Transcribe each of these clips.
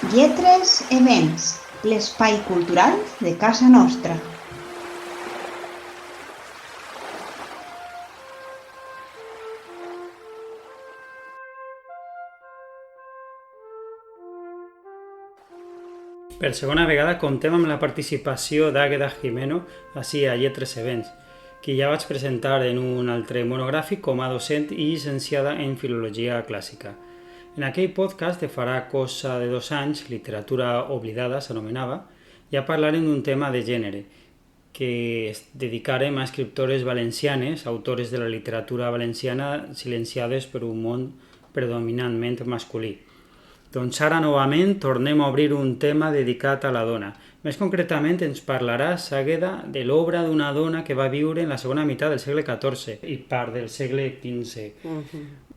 Lletres Events, l'espai cultural de casa nostra. Per segona vegada comptem amb la participació d'Àgueda Jimeno ací a Lletres Events, que ja vaig presentar en un altre monogràfic com a docent i llicenciada en Filologia Clàssica. En aquell podcast de farà cosa de 2 anys, Literatura oblidada s'anomenava, ja parlarem d'un tema de gènere, que es dedicarem a escriptores valencianes, autores de la literatura valenciana silenciades per un món predominantment masculí. Doncs ara novament tornem a obrir un tema dedicat a la dona. Més concretament ens parlaràs, Àgueda, de l'obra d'una dona que va viure en la segona meitat del segle XIV i part del segle XV.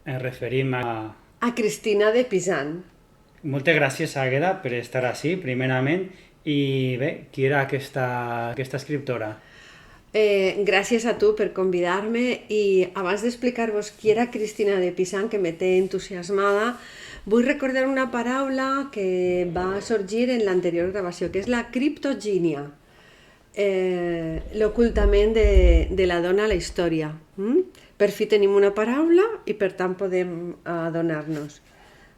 Ens referim a Cristina de Pisan. Moltes gràcies, Àgueda, per estar ací, primerament. I bé, qui era aquesta escriptora? Gràcies a tu per convidar-me i abans d'explicar-vos qui era Cristina de Pisan, que me té entusiasmada, vull recordar una paraula que va sorgir en l'anterior gravació, que és la criptogínia, l'ocultament de la dona a la història. Per fi tenim una paraula i per tant podem adonar-nos.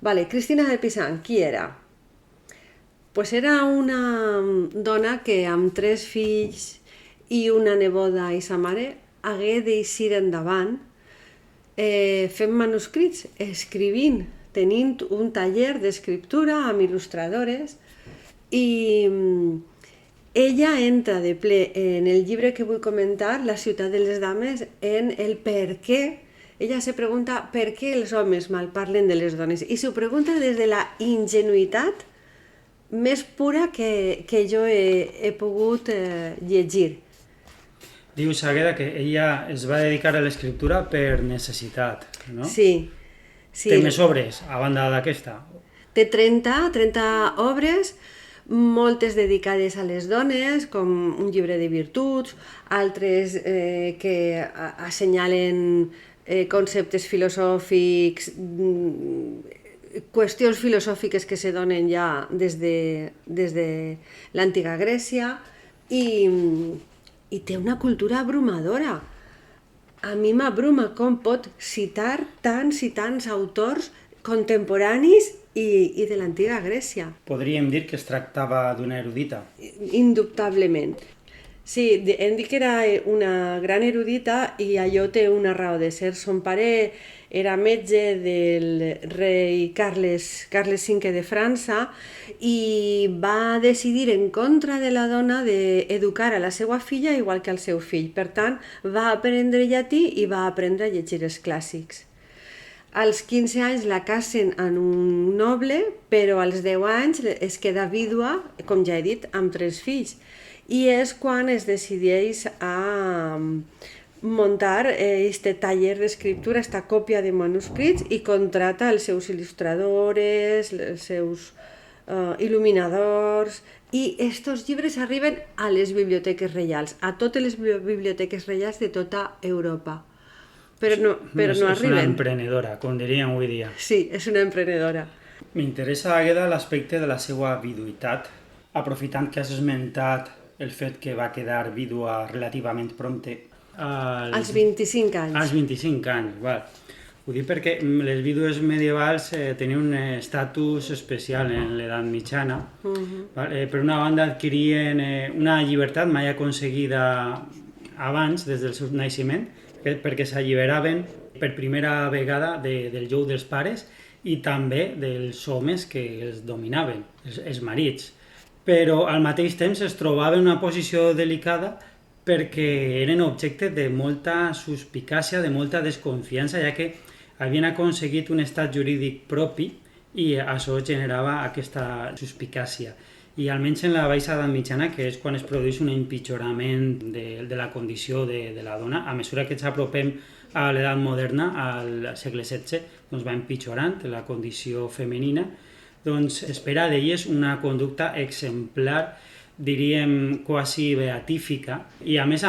Vale, Cristina de Pisan, qui era? Pues era una dona que amb 3 fills i una neboda i sa mare hagué d'eixir endavant fent manuscrits, escrivint, tenint un taller d'escriptura amb il·lustradores i ella entra de ple en el llibre que vull comentar, La ciutat de les dames, en el per què. Ella se pregunta per què els homes malparlen de les dones i s'ho pregunta des de la ingenuïtat més pura que jo he pogut llegir. Dius, Àgueda, que ella es va dedicar a l'escriptura per necessitat, no? Sí. Té més obres, a banda d'aquesta? Té 30 obres, moltes dedicades a les dones, com un llibre de virtuts, altres que assenyalen conceptes filosòfics, qüestions filosòfiques que se donen ja des de l'antiga Grècia i té una cultura abrumadora. A mi m'abruma com pot citar tants i tants autors contemporanis i de l'antiga Grècia. Podríem dir que es tractava d'una erudita. Indubtablement. Sí, hem dit que era una gran erudita i allò té una raó de ser. Son pare era metge del rei Carles V de França i va decidir en contra de la dona d'educar a la seva filla igual que al seu fill. Per tant, va aprendre llatí i va aprendre a llegir els clàssics. Als 15 anys la casen en un noble, però als 10 anys es queda vídua, com ja he dit, amb 3 fills. I és quan es decideix a muntar este taller d'escriptura, esta còpia de manuscrits i contrata els seus il·lustradors, els seus il·luminadors i estos llibres arriben a les biblioteques reials, a totes les biblioteques reials de tota Europa. Però no arriben. És una emprenedora, com diríem avui dia. Sí, és una emprenedora. M'interessa, Àgueda, l'aspecte de la seva viduïtat, aprofitant que has esmentat el fet que va quedar vídua relativament prompte. Als 25 anys. Als 25 anys, val. Ho dic perquè les vídues medievals tenien un estatus especial en l'edat mitjana. Per una banda adquirien una llibertat mai aconseguida abans, des del seu naixement, perquè s'alliberaven per primera vegada del jou dels pares i també dels homes que els dominaven, els marits. Però al mateix temps es trobaven en una posició delicada perquè eren objecte de molta suspicàcia, de molta desconfiança, ja que havien aconseguit un estat jurídic propi i això generava aquesta suspicàcia. I almenys en la baixa edat mitjana, que és quan es produeix un empitjorament de la condició de la dona, a mesura que ens apropem a l'edat moderna, al segle XVI, doncs va empitjorant la condició femenina, doncs espera d'elles una conducta exemplar, diríem quasi beatífica, i a més,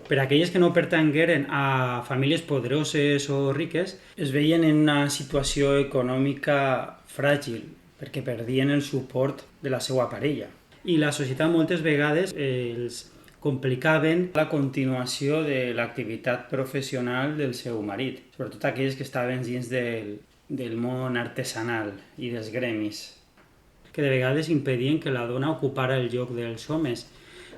per aquelles que no pertangueren a famílies poderoses o riques, es veien en una situació econòmica fràgil, perquè perdien el suport de la seva parella. I la societat moltes vegades els complicaven la continuació de l'activitat professional del seu marit, sobretot aquells que estaven dins del món artesanal i dels gremis, que de vegades impedien que la dona ocupara el lloc dels homes.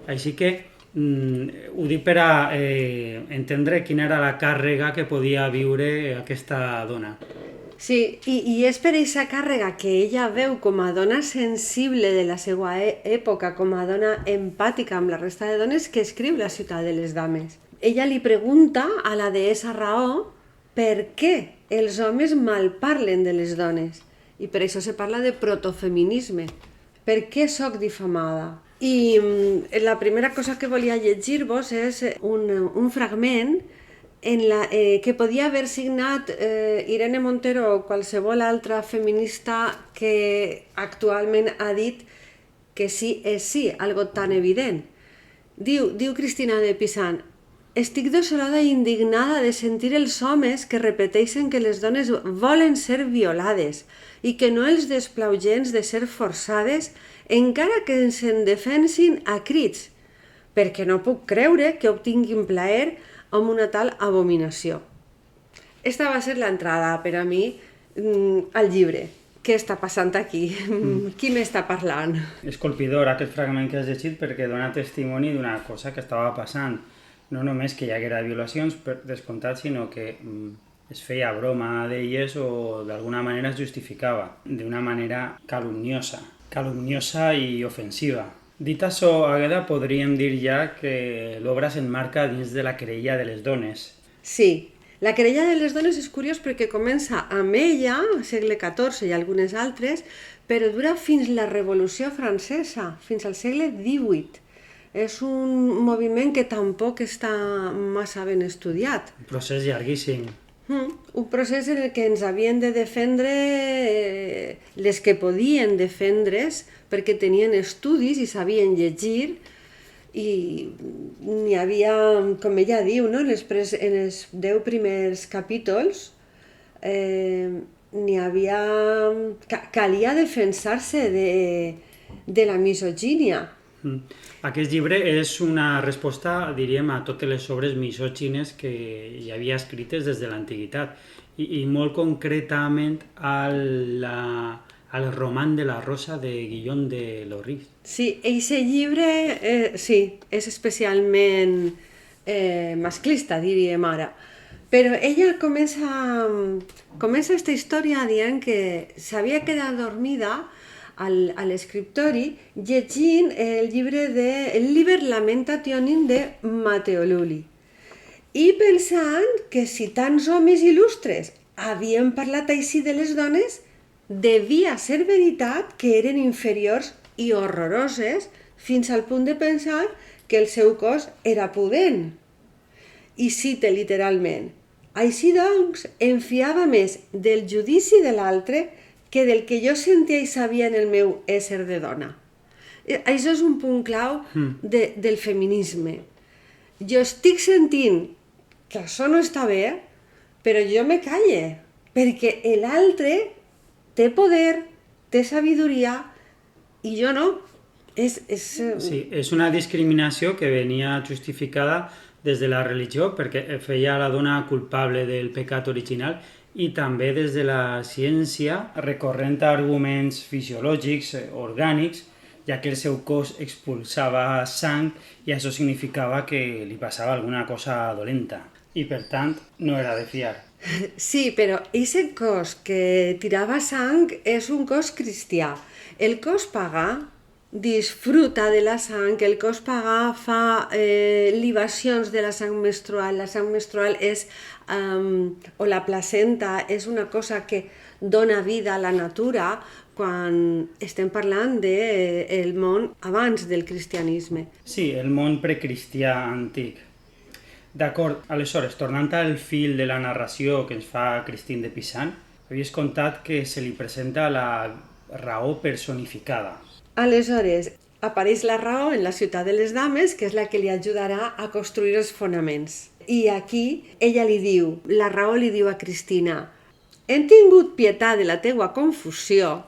Així que ho dic per a entendre quina era la càrrega que podia viure aquesta dona. Sí, i és per aquesta càrrega que ella veu com a dona sensible de la seva època, com a dona empàtica amb la resta de dones, que escriu La ciutat de les dames. Ella li pregunta a la deessa Raó per què els homes malparlen de les dones. I per això se parla de protofeminisme. Per què soc difamada? I la primera cosa que volia llegir-vos és un fragment que podia haver signat Irene Montero o qualsevol altra feminista que actualment ha dit que sí és sí, algo tan evident. Diu Cristina de Pisan: estic desolada i indignada de sentir els homes que repeteixen que les dones volen ser violades i que no els desplau gens de ser forçades, encara que se'n defensin a crits, perquè no puc creure que obtinguin plaer amb una tal abominació. Esta va ser l'entrada per a mi al llibre. Què està passant aquí? Qui m'està parlant? És colpidor aquest fragment que has llegit perquè dona testimoni d'una cosa que estava passant. No només que hi haguera violacions, per descomptat, sinó que es feia broma d'elles o d'alguna manera es justificava d'una manera calumniosa i ofensiva. Dit això, Àgueda, podríem dir ja que l'obra s'emmarca dins de la querella de les dones. Sí, la querella de les dones és curiós perquè comença amb ella, al segle XIV i algunes altres, però dura fins la Revolució Francesa, fins al segle XVIII. És un moviment que tampoc està massa ben estudiat. Un procés llarguíssim. Un procés en el que ens havien de defendre les que podien defendre's perquè tenien estudis i sabien llegir, i n'hi havia, com ella diu, no? en els 10 primers capítols calia defensar-se de la misogínia. Aquest llibre és una resposta, diríem, a totes les obres misògines que hi havia escrites des de l'antiguitat i molt concretament al roman de la Rosa de Guillaume de Lorris. Sí, aquest llibre és especialment masclista, diríem ara. Però ella comença aquesta història dient que s'havia quedat dormida a l'escriptori llegint el Liber Lamentationum de Matteo Lully i pensant que si tants homes il·lustres havien parlat així de les dones, devia ser veritat que eren inferiors i horroroses fins al punt de pensar que el seu cos era pudent. I cite literalment: així doncs, em fiava més del judici de l'altre que del que jo sentia i sabia en el meu ésser de dona. Això és un punt clau del feminisme. Jo estic sentint que això no està bé, però jo me calle, perquè l'altre té poder, té sabidoria, i jo no. Sí, és una discriminació que venia justificada des de la religió, perquè feia la dona culpable del pecat original, i també des de la ciència, recorrent a arguments fisiològics, orgànics, ja que el seu cos expulsava sang i això significava que li passava alguna cosa dolenta i, per tant, no era de fiar. Sí, però aquest cos que tirava sang és un cos cristià. El cos pagà disfruta de la sang, el cos pagà fa libacions de la sang menstrual. La sang menstrual o la placenta és una cosa que dona vida a la natura quan estem parlant del món abans del cristianisme. Sí, el món precristià antic. D'acord, aleshores, tornant al fil de la narració que ens fa Christine de Pisan, havies contat que se li presenta la raó personificada. Aleshores, apareix la raó en la ciutat de les dames, que és la que li ajudarà a construir els fonaments. I aquí ella la raó li diu a Cristina: hem tingut pietat de la teua confusió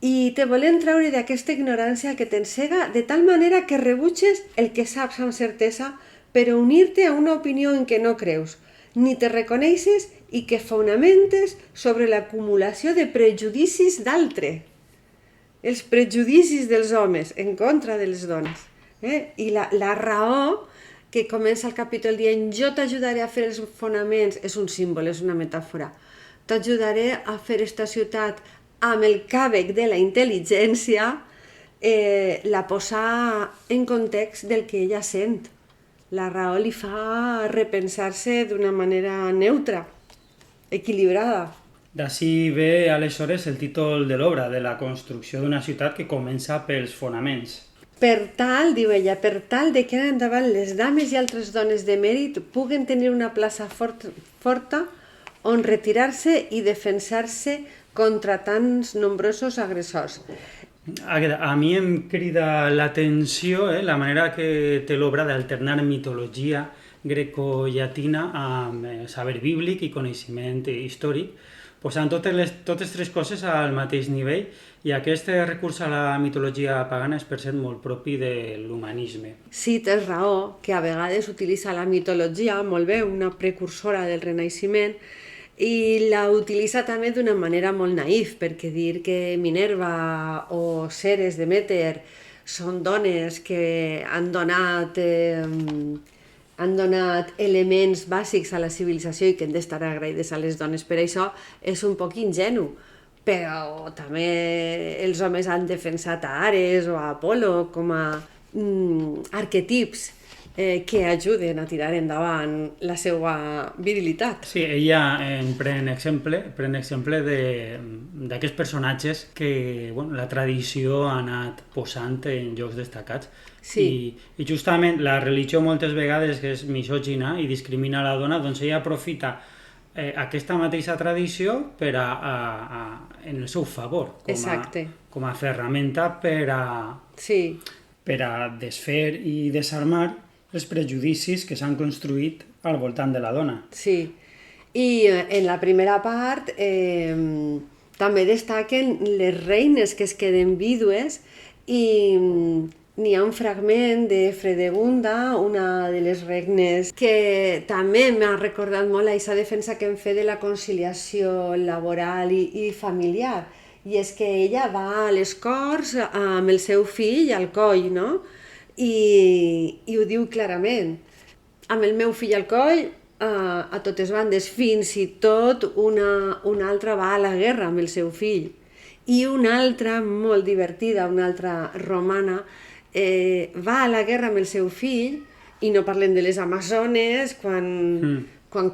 i te volen treure d'aquesta ignorància que t'encega de tal manera que rebutges el que saps amb certesa per unir-te a una opinió en què no creus, ni te reconeixes i que fonamentes sobre l'acumulació de prejudicis d'altre. Els prejudicis dels homes en contra de les dones. I la raó que comença el capítol dient jo t'ajudaré a fer els fonaments, és un símbol, és una metàfora. T'ajudaré a fer esta ciutat amb el càbec de la intel·ligència, la posa en context del que ella sent. La raó li fa repensar-se d'una manera neutra, equilibrada. D'ací ve aleshores el títol de l'obra, de la construcció d'una ciutat que comença pels fonaments. Per tal, diu ella, per tal de que ara endavant les dames i altres dones de mèrit puguen tenir una plaça forta on retirar-se i defensar-se contra tants nombrosos agressors. A mi em crida l'atenció la manera que té l'obra d'alternar mitologia greco-llatina amb saber bíblic i coneixement històric, posant totes tres coses al mateix nivell, i aquest recurs a la mitologia pagana és per cert molt propi de l'humanisme. Sí, tens raó, que a vegades utilitza la mitologia, molt bé, una precursora del Renaixement, i la utilitza també d'una manera molt naïf, perquè dir que Minerva o Ceres, Demeter, són dones que han donat elements bàsics a la civilització i que hem d'estar agraïdes a les dones per això, és un poc ingenu. Però també els homes han defensat a Ares o a Apolo com a arquetips que ajuden a tirar endavant la seva virilitat. Sí, ella pren exemple d'aquests personatges que la tradició ha anat posant en llocs destacats. Sí. I justament la religió moltes vegades que és misògina i discrimina la dona, doncs ella aprofita aquesta mateixa tradició per en el seu favor, com a ferramenta per a desfer i desarmar els prejudicis que s'han construït al voltant de la dona. Sí, i en la primera part també destaquen les reines que es queden vídues i n'hi ha un fragment de Fredegunda, una de les regnes, que també m'ha recordat molt aquesta defensa que hem fet de la conciliació laboral i familiar. I és que ella va a les corts amb el seu fill al coll, no? I ho diu clarament. Amb el meu fill al coll, a totes bandes, fins i tot una altra va a la guerra amb el seu fill. I una altra, molt divertida, una altra romana, va a la guerra amb el seu fill, i no parlem de les amazones, quan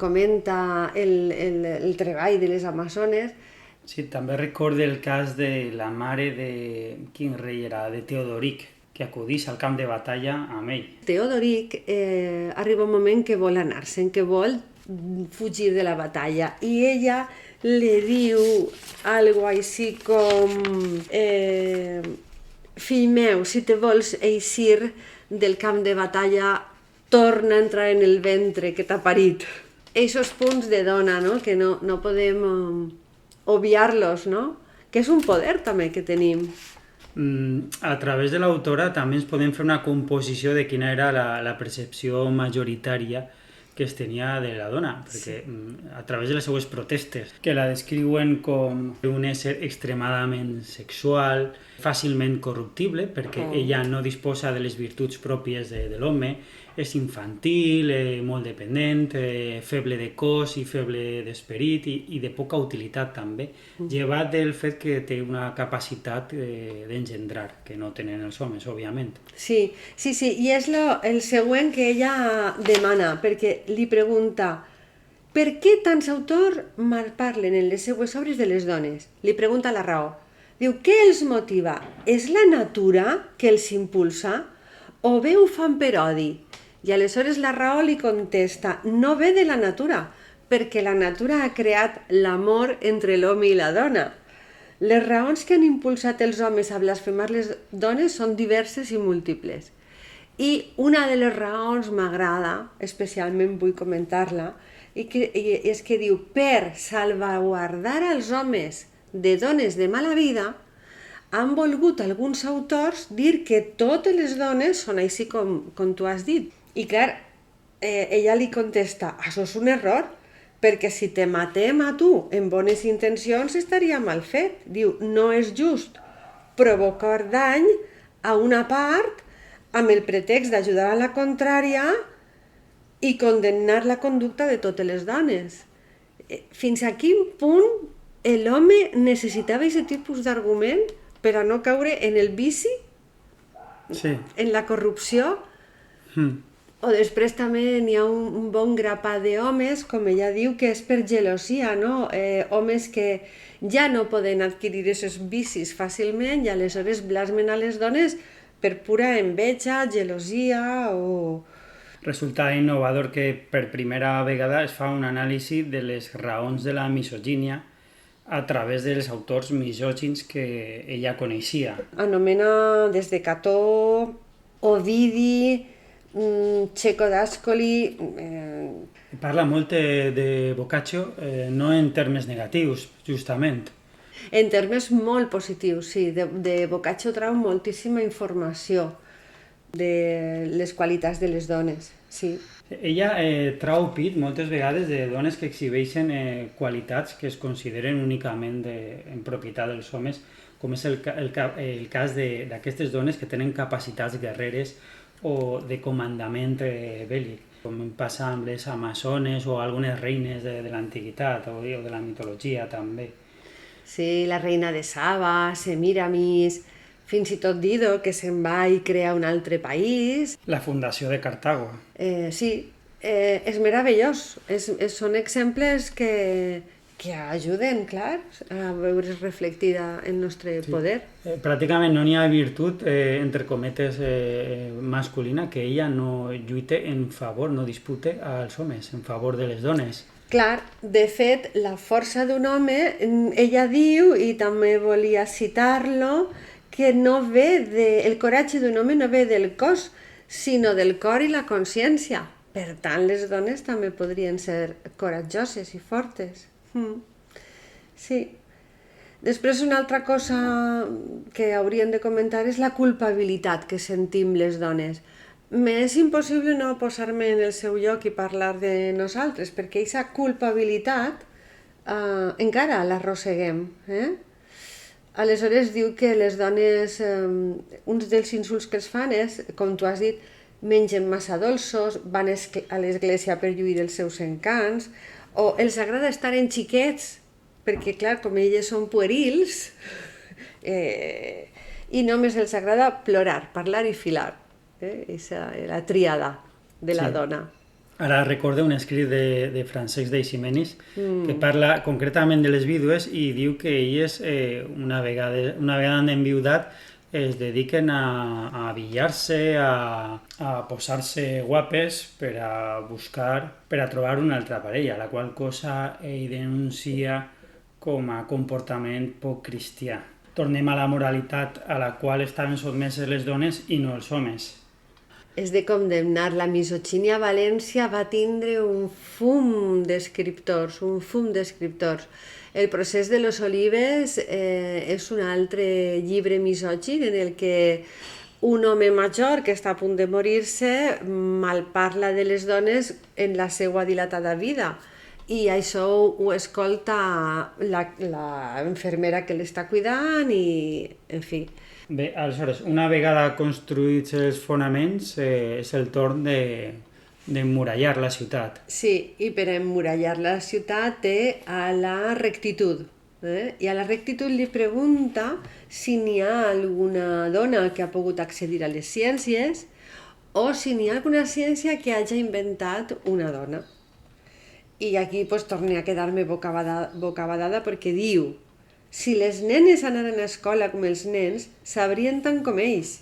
comenta el treball de les amazones. Sí, també recordo el cas de la mare de... quin rei era? De Teodoric, que acudeix al camp de batalla amb ell. Teodoric arriba un moment que vol anar-se'n, que vol fugir de la batalla, i ella li diu algo així com fill meu, si te vols eixir del camp de batalla, torna a entrar en el ventre que t'ha parit. Eixos punts de dona, no? Que no podem obviar-los, no? Que és un poder també que tenim. A través de l'autora també ens podem fer una composició de quina era la percepció majoritària que es tenia de la dona, perquè a través de les seues protestes, que la descriuen com un ésser extremadament sexual, fàcilment corruptible, perquè ella no disposa de les virtuts pròpies de l'home, és infantil, molt dependent, feble de cos i feble d'esperit i de poca utilitat també, llevat del fet que té una capacitat d'engendrar, que no tenen els homes, òbviament. Sí, i és el següent que ella demana, perquè li pregunta per què tants autors malparlen en les seues obres de les dones? Li pregunta la raó. Diu, què els motiva? És la natura que els impulsa? O bé ho fan per odi? I aleshores la raó li contesta, no ve de la natura, perquè la natura ha creat l'amor entre l'home i la dona. Les raons que han impulsat els homes a blasfemar les dones són diverses i múltiples. I una de les raons m'agrada, especialment vull comentar-la, i és que diu, per salvaguardar els homes de dones de mala vida, han volgut alguns autors dir que totes les dones són així com tu has dit. I clar, ella li contesta, això és un error, perquè si te matem a tu en bones intencions estaria mal fet. Diu, no és just provocar dany a una part amb el pretext d'ajudar a la contrària i condemnar la conducta de totes les dones. Fins a quin punt l'home necessitava aquest tipus d'argument per a no caure en el vici, Sí. en la corrupció? O després també n'hi ha un bon grapat d'homes, com ella diu, que és per gelosia, no? Homes que ja no poden adquirir aquests vicis fàcilment i aleshores blasmen a les dones per pura enveja, gelosia o... Resulta innovador que per primera vegada es fa un anàlisi de les raons de la misogínia a través dels autors misògins que ella coneixia. Anomena des de Cató, Ovidi, Cecco d'Ascoli... Parla molt de Boccaccio, no en termes negatius, justament. En termes molt positius, sí. De Boccaccio trau moltíssima informació de les qualitats de les dones, sí. Ella trau pit moltes vegades de dones que exhibeixen qualitats que es consideren únicament en propietat dels homes, com és el cas d'aquestes dones que tenen capacitats guerreres o de comandament bèl·lic, com passa amb les amazones o algunes reines de l'antiguitat o de la mitologia també. Sí, la reina de Saba, Semiramis, fins i tot Dido, que se'n va i crea un altre país. La fundació de Cartago. Sí, és meravellós. Són exemples que ajuden, clar, a veure reflectida el nostre poder. Pràcticament no n'hi ha virtut, entre cometes, masculina, que ella no lluite en favor, no dispute als homes, en favor de les dones. Clar, de fet, la força d'un home, ella diu, i també volia citar-lo, que no ve el coratge d'un home no ve del cos, sinó del cor i la consciència. Per tant, les dones també podrien ser coratjoses i fortes. Sí. Després, una altra cosa que hauríem de comentar és la culpabilitat que sentim les dones. M'és impossible no posar-me en el seu lloc i parlar de nosaltres, perquè aquesta culpabilitat encara l'arrosseguem. Aleshores diu que les dones, uns dels insults que es fan és, com tu has dit, mengen massa dolços, van a l'església per lluir els seus encants, o els agrada estar en xiquets, perquè clar, com elles són puerils, i només els agrada plorar, parlar i filar. La tríada de la dona. Ara recordo un escrit de Francesc d'Eiximenis que parla concretament de les vídues i diu que elles, una vegada han enviudat, es dediquen a abillar-se, a posar-se guapes per a trobar una altra parella, la qual cosa ell denuncia com a comportament poc cristià. Tornem a la moralitat a la qual estaven sotmeses les dones i no els homes. És de condemnar. La misogínia a València va tindre un fum d'escriptors. El procés de los Olives és un altre llibre misògin en el que un home major que està a punt de morir-se malparla de les dones en la seva dilatada vida. I això ho escolta la infermera que l'està cuidant i, en fi... Bé, aleshores, una vegada construïts els fonaments, és el torn d'emmurallar la ciutat. Sí, i per emmurallar la ciutat té a la rectitud. I a la rectitud li pregunta si n'hi ha alguna dona que ha pogut accedir a les ciències o si n'hi ha alguna ciència que hagi inventat una dona. I aquí torno a quedar-me bocabadada perquè diu: si les nenes anaran a escola com els nens, sabrien tant com ells.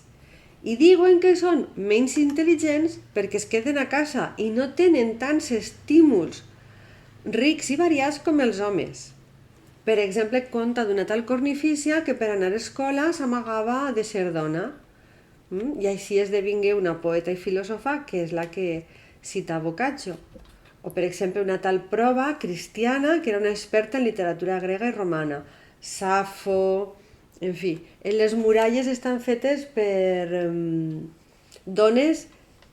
I diuen que són menys intel·ligents perquè es queden a casa i no tenen tants estímuls rics i variats com els homes. Per exemple, conta d'una tal cornifícia que per anar a escola s'amagava de ser dona. I així esdevingué una poeta i filòsofa que és la que cita Boccaccio. O, per exemple, una tal Proba cristiana que era una experta en literatura grega i romana. Safo, En fi, les muralles estan fetes per dones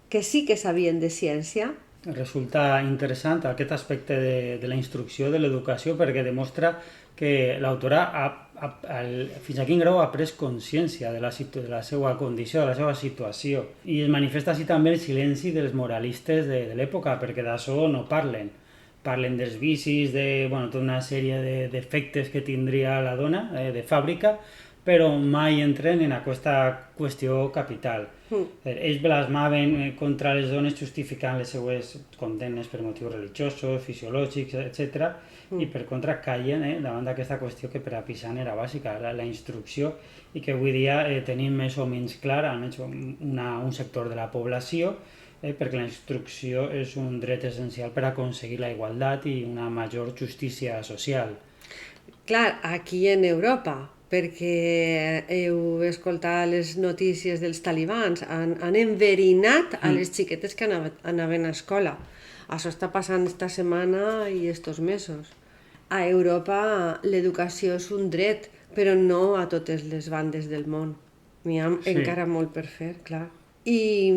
que sí que sabien de ciència. Resulta interessant aquest aspecte de la instrucció, de l'educació, perquè demostra que l'autora fins a quin grau ha pres consciència de la seva condició, de la seva situació. I es manifesta així també el silenci dels moralistes de l'època, perquè d'això no parlen. Parlen dels vicis, de tota una sèrie d'efectes que tindria la dona de fàbrica, però mai entren en aquesta qüestió capital. Ells blasmaven contra les dones justificant les seues condemnes per motius religiosos, fisiològics, etc. I per contra callen davant d'aquesta qüestió que per a Pisan era bàsica, la instrucció, i que avui dia tenim més o menys clar, almenys un sector de la població, perquè la instrucció és un dret essencial per aconseguir la igualtat i una major justícia social. Clar, aquí en Europa, perquè heu escoltat les notícies dels talibans, han enverinat a les xiquetes que anaven a escola. Això està passant esta setmana i estos mesos. A Europa l'educació és un dret, però no a totes les bandes del món. N'hi ha encara molt per fer, clar. I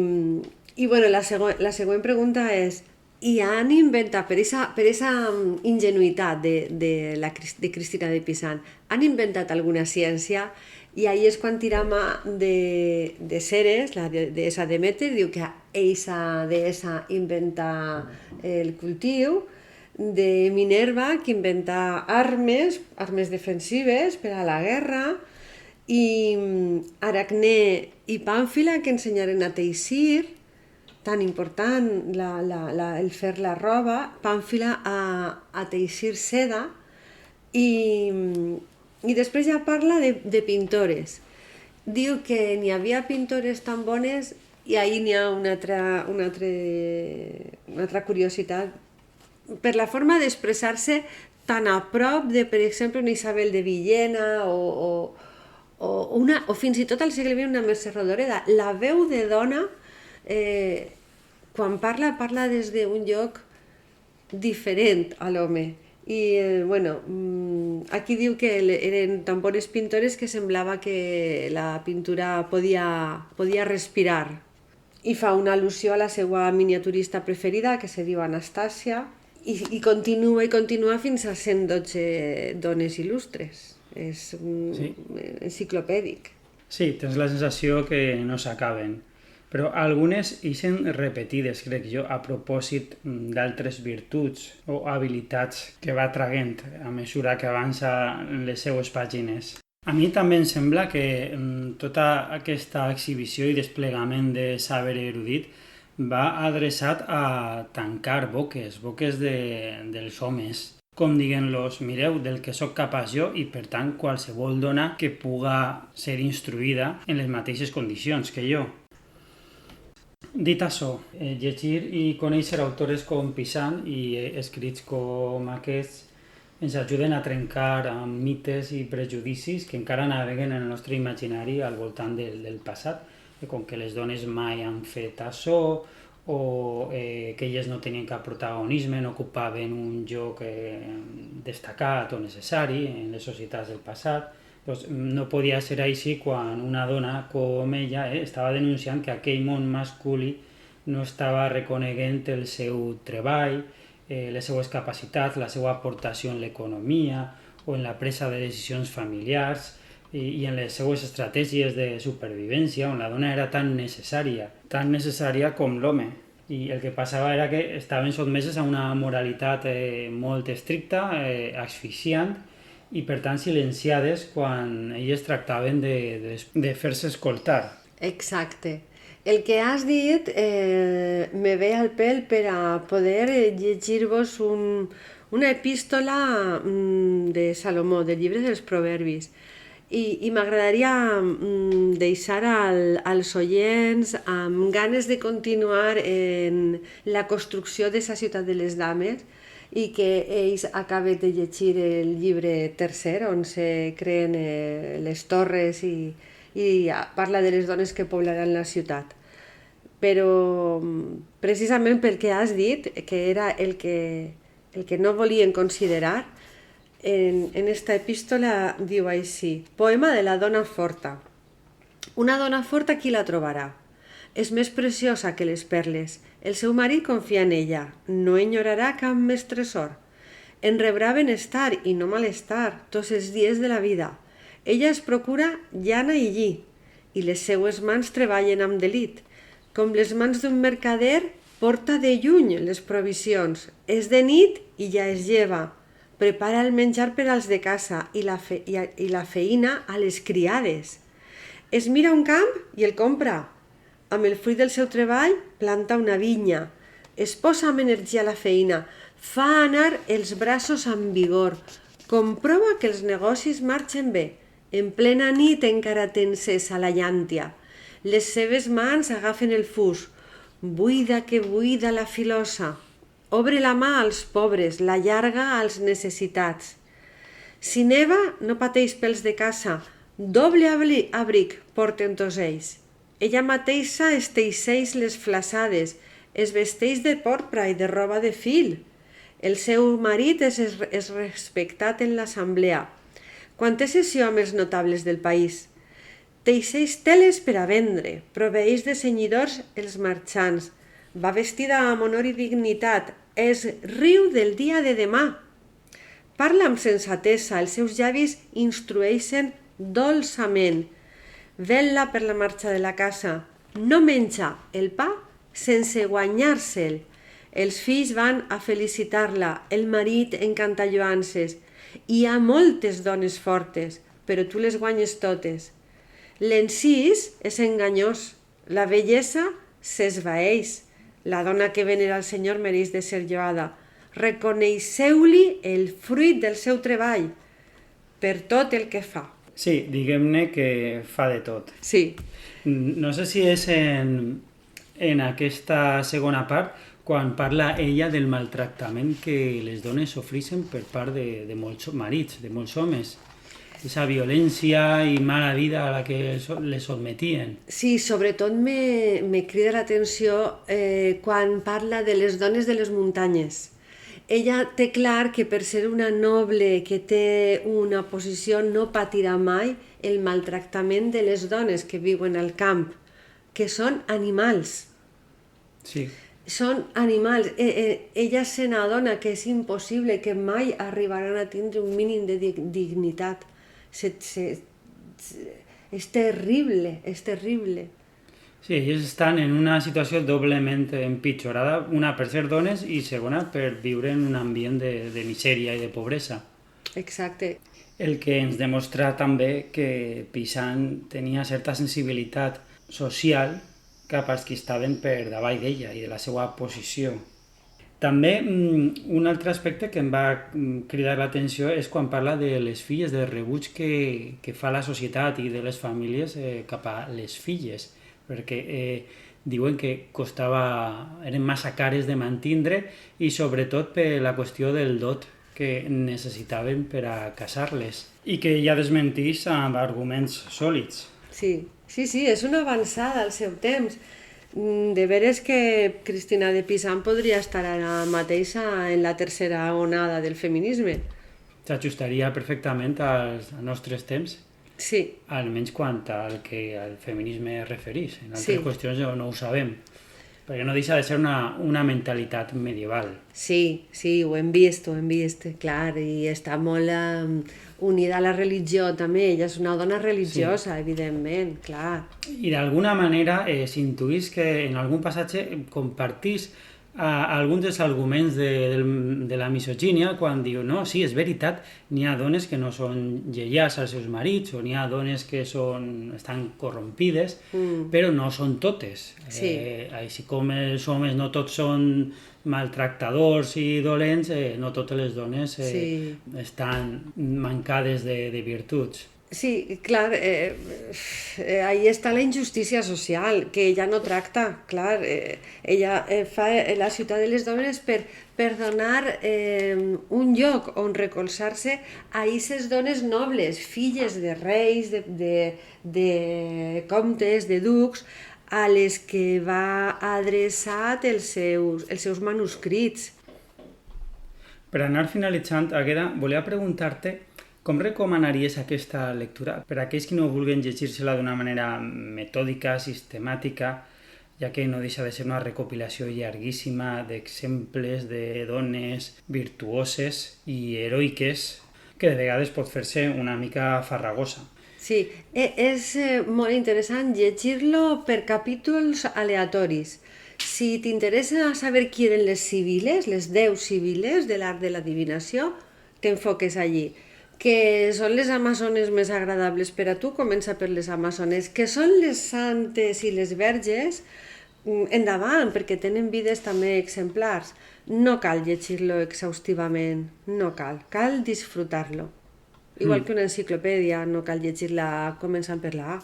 bueno, la següent pregunta és: i han inventat, per esa ingenuïtat de Cristina de Pisan, han inventat alguna ciència? I ahí és quan Tirama de Ceres, la deessa Demeter, diu que esa deessa inventa el cultiu, de Minerva, que inventa armes defensives per a la guerra, i Aracne i Pàmfila, que ensenyaren a teixir, tan important el fer la roba, Pàmfila a teixir seda, i després ja parla de pintores. Diu que n'hi havia pintores tan bones, i ahir n'hi ha una altra curiositat, per la forma d'expressar-se tan a prop de, per exemple, una Isabel de Villena o fins i tot al segle XX una Mercè Rodoreda. La veu de dona, quan parla des d'un lloc diferent a l'home. I bueno, aquí diu que eren tan bones pintores que semblava que la pintura podia respirar. I fa una al·lusió a la seva miniaturista preferida, que se diu Anastàcia, i continua fins a 112 dones il·lustres. És enciclopèdic. Sí, tens la sensació que no s'acaben, però algunes ixen repetides, crec jo, a propòsit d'altres virtuts o habilitats que va traguent a mesura que avança en les seues pàgines. A mi també em sembla que tota aquesta exhibició i desplegament de saber erudit va adreçat a tancar boques dels homes, com dient-los: mireu, del que sóc capaç jo, i per tant qualsevol dona que puga ser instruïda en les mateixes condicions que jo. Dit això, llegir i conèixer autores com Pisan i escrits com aquests ens ajuden a trencar amb mites i prejudicis que encara naveguen en el nostre imaginari al voltant del passat, com que les dones mai han fet això, o que elles no tenien cap protagonisme, no ocupaven un lloc destacat o necessari en les societats del passat. Doncs no podia ser així quan una dona com ella estava denunciant que aquell món masculí no estava reconeguent el seu treball, les seues capacitats, la seva aportació en l'economia o en la presa de decisions familiars i en les seues estratègies de supervivència, on la dona era tan necessària com l'home. I el que passava era que estaven sotmeses a una moralitat molt estricta, asfixiant, i per tant silenciades quan elles tractaven de fer-se escoltar. Exacte. El que has dit me ve al pèl per a poder llegir-vos una epístola de Salomó, del llibre dels Proverbis. I m'agradaria deixar als oients amb ganes de continuar en la construcció de la ciutat de les dames, i que ells acaben de llegir el llibre tercer, on se creen les torres i parla de les dones que poblaran la ciutat. Però precisament pel que has dit, que era el que no volien considerar, en esta epístola diu així: poema de la dona forta. Una dona forta qui la trobarà? És més preciosa que les perles. El seu marit confia en ella, no enyorarà cap més tresor. En rebrà benestar i no malestar tots els dies de la vida. Ella es procura llana i lli, i les seues mans treballen amb delit. Com les mans d'un mercader, porta de lluny les provisions. És de nit i ja es lleva. Prepara el menjar per als de casa i la feina a les criades. Es mira un camp i el compra. Amb el fruit del seu treball planta una vinya. Es posa amb energia a la feina. Fa anar els braços amb vigor. Comprova que els negocis marxen bé. En plena nit encara té encesa la llàntia. Les seves mans agafen el fus. Buida que buida la filosa. Obre la mà als pobres, la llarga als necessitats. Si neva, no pateix pels de casa. Doble abric porten tots ells. Ella mateixa es teixeix les flaçades, es vesteix de porpra i de roba de fil. El seu marit és respectat en l'assemblea. Quan té sessió amb els notables del país, teixeix teles per a vendre, proveeix de cenyidors els marxants, va vestida amb honor i dignitat, es riu del dia de demà. Parla amb sensatesa, els seus llavis instrueixen dolçament. Vetla per la marxa de la casa, no menja el pa sense guanyar-se'l. Els fills van a felicitar-la, el marit encanta lloances. Hi ha moltes dones fortes, però tu les guanyes totes. L'encís és enganyós, la bellesa s'esvaeix. La dona que venera el Senyor mereix de ser lloada. Reconeixeu-li el fruit del seu treball per tot el que fa. Sí, diguem-ne que fa de tot. Sí. No sé si és en aquesta segona part quan parla ella del maltractament que les dones sofreixen per part de molts marits, de molts homes. Esa violència i mala vida a la que les sotmetien. Sí, sobretot me crida l'atenció quan parla de les dones de les muntanyes. Ella té clar que per ser una noble que té una posició no patirà mai el maltractament de les dones que viuen al camp, que són animals. Sí. Són animals. Ella se n'adona que és impossible, que mai arribaran a tindre un mínim de dignitat. És terrible, és terrible. Sí, ells estan en una situació doblement empitjorada, una per ser dones i segona per viure en un ambient de misèria i de pobresa. Exacte. El que ens demostra també que Pisan tenia certa sensibilitat social cap als que estaven per davall d'ella i de la seva posició. També un altre aspecte que em va cridar l'atenció és quan parla de les filles, del rebuig que fa la societat i de les famílies cap a les filles, perquè diuen que eren massa cares de mantindre i sobretot per la qüestió del dot que necessitaven per a casar-les i que ja desmentís amb arguments sòlids. Sí, és una avançada al seu temps. De veres que Cristina de Pisan podria estar ara mateixa en la tercera onada del feminisme. S'ajustaria perfectament als nostres temps. Sí. Almenys quant al que al feminisme es referís. En altres qüestions no ho sabem, perquè no deixa de ser una mentalitat medieval. Sí, ho hem vist, clar, i està molt unida a la religió també. Ella és una dona religiosa, evidentment, clar. I d'alguna manera s'intuís que en algun passatge compartís alguns dels arguments de la misogínia quan diu, no, sí, és veritat, n'hi ha dones que no són lleials als seus marits o n'hi ha dones que estan corrompides, però no són totes. Així com els homes no tots són maltractadors i dolents, no totes les dones estan mancades de virtuts. Sí, clar, ahí està la injustícia social, que ella no tracta, clar, ella fa la ciutat de les dones per donar un lloc on recolzar-se a aquestes dones nobles, filles de reis, de comtes, de ducs, a les que va adreçat els seus manuscrits. Per anar finalitzant, Àgueda, volia preguntar-te com recomanaries aquesta lectura per a aquells que no vulguin llegir-se-la d'una manera metòdica, sistemàtica, ja que no deixa de ser una recopilació llarguíssima d'exemples de dones virtuoses i heroiques que de vegades pot fer-se una mica farragosa. Sí, és molt interessant llegir-lo per capítols aleatoris. Si t'interessa saber qui eren les sibiles, les 10 sibiles de l'art de l'adivinació, t'enfoques allí. Que són les amazones més agradables per a tu, comença per les amazones. Que són les santes i les verges, endavant, perquè tenen vides també exemplars. No cal llegir-lo exhaustivament, no cal. Cal disfrutar-lo. Igual que una enciclopèdia, no cal llegir-la començant per la A.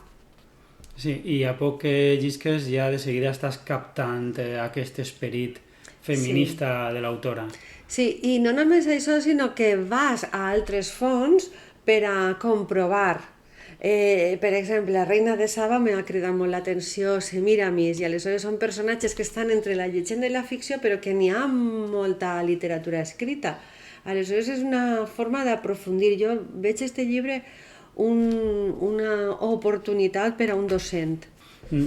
Sí, i a poc que llisques ja de seguida estàs captant aquest esperit feminista de l'autora. Sí, i no només això, sinó que vas a altres fonts per a comprovar. Per exemple, la reina de Saba m'ha cridat molt l'atenció, Semiramis, i aleshores són personatges que estan entre la llegenda i la ficció, però que n'hi ha molta literatura escrita. Aleshores és una forma d'aprofundir. Jo veig aquest llibre una oportunitat per a un docent.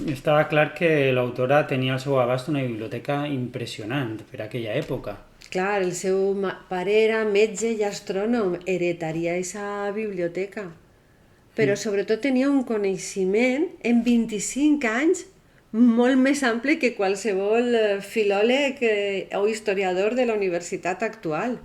Estava clar que l'autora tenia al seu abast una biblioteca impressionant per a aquella època. Clar, el seu pare era metge i astrònom, heretaria aquesta biblioteca. Però sobretot tenia un coneixement en 25 anys molt més ampli que qualsevol filòleg o historiador de la universitat actual.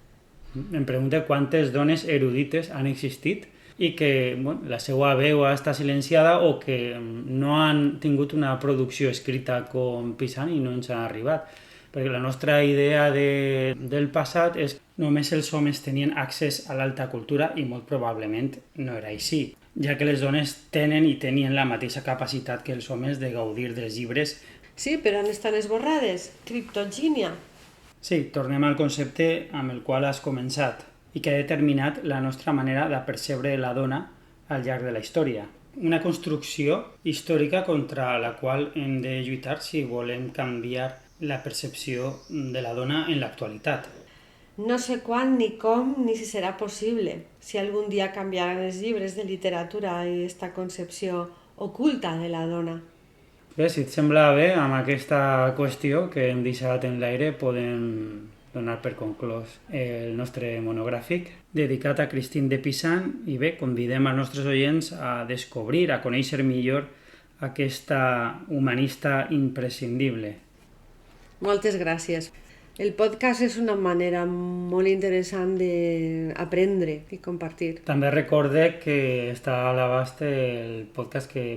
Em pregunto quantes dones erudites han existit i que la seva veu està silenciada o que no han tingut una producció escrita com Pisan i no ens han arribat. Perquè la nostra idea del passat és que només els homes tenien accés a l'alta cultura i molt probablement no era així, ja que les dones tenen i tenien la mateixa capacitat que els homes de gaudir dels llibres. Sí, però on estan esborrades? Criptogínia. Sí, tornem al concepte amb el qual has començat i que ha determinat la nostra manera de percebre la dona al llarg de la història. Una construcció històrica contra la qual hem de lluitar si volem canviar la percepció de la dona en l'actualitat. No sé quan, ni com, ni si serà possible. Si algun dia canviaran els llibres de literatura i aquesta concepció oculta de la dona. Bé, si et sembla bé, amb aquesta qüestió que hem deixat en l'aire podem donar per conclòs el nostre monogràfic dedicat a Christine de Pisan i bé, convidem als nostres oients a descobrir, a conèixer millor aquesta humanista imprescindible. Moltes gràcies. El podcast és una manera molt interessant d'aprendre i compartir. També recorde que està a l'abast el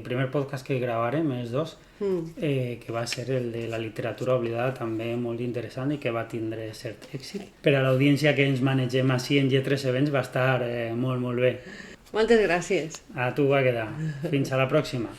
primer podcast que gravarem, els dos, que va ser el de la literatura oblidada, també molt interessant i que va tindre cert èxit. Per a l'audiència que ens manegem així en Lletres Events va estar molt, molt bé. Moltes gràcies. A tu va quedar. Fins a la pròxima.